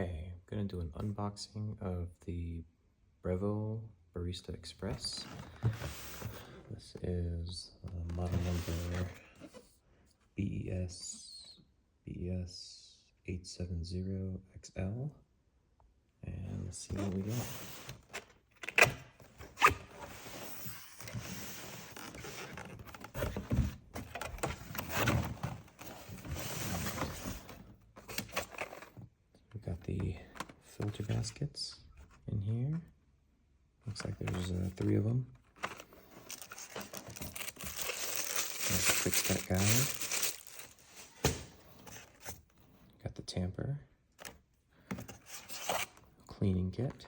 Okay, I'm gonna do an unboxing of the Breville Barista Express. This is model number BES870XL, and let's see what we got. We got the filter baskets in here. Looks like there's 3 of them. There's a quick start guide. Got the tamper. Cleaning kit.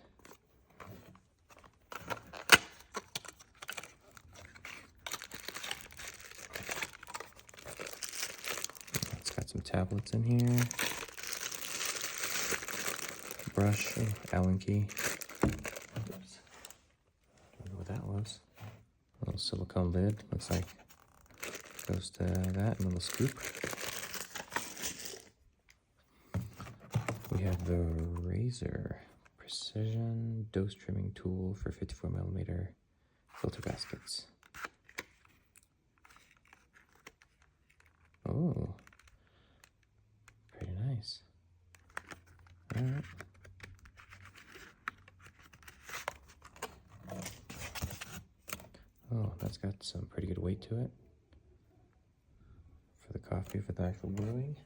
It's got some tablets in here. Brush, Allen key. Oops. Don't know what that was. A little silicone lid. Looks like it goes to that. A little scoop. We have the razor precision dose trimming tool for 54mm filter baskets. Oh, pretty nice. All right. Oh, that's got some pretty good weight to it for the coffee, for the actual brewing.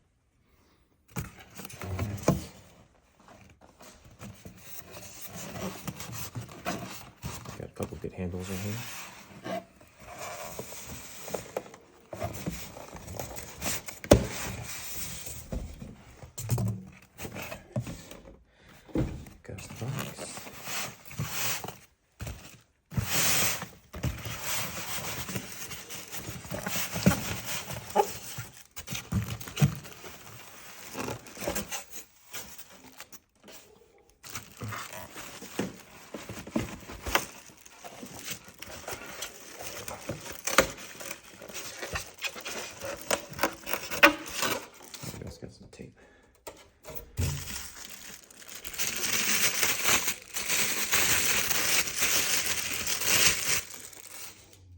Got a couple good handles in here. Got the box. Got some tape.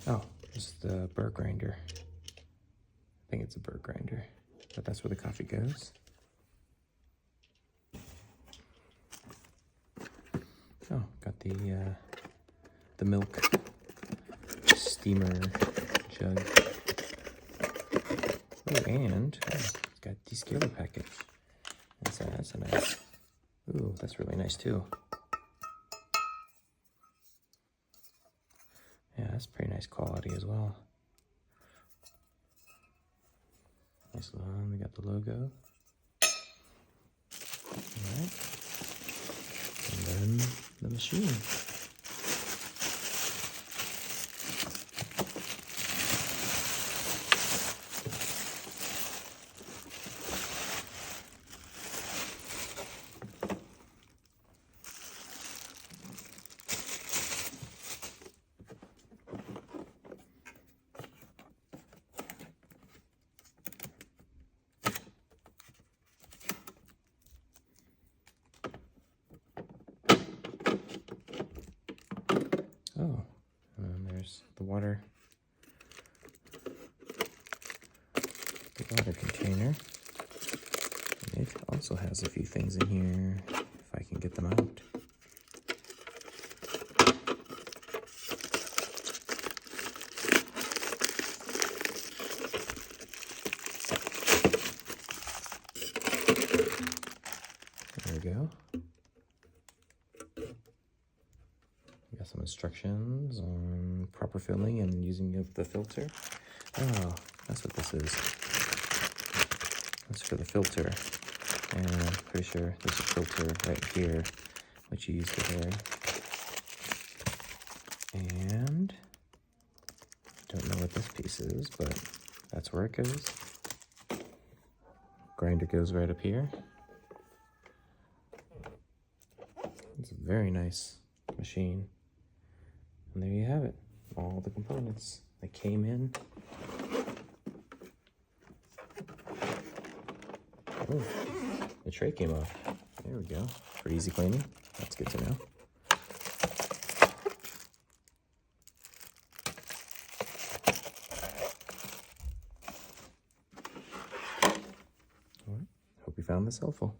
Oh, this is the burr grinder. I think it's a burr grinder, but that's where the coffee goes. Oh, got the milk steamer jug. Oh, and it's got descaler package. That's a nice. Ooh, that's really nice too. Yeah, that's pretty nice quality as well. Nice one. We got the logo. Alright. And then the machine. Oh, and there's the water container. And it also has a few things in here, if I can get them out. There we go. Got some instructions on proper filling and using of the filter. Oh, that's what this is. That's for the filter. And I'm pretty sure there's a filter right here, which you use for there. And don't know what this piece is, but that's where it goes. Grinder goes right up here. It's a very nice machine. And there you have it, all the components that came in. Oh, the tray came off. There we go. For easy cleaning. That's good to know. All right. Hope you found this helpful.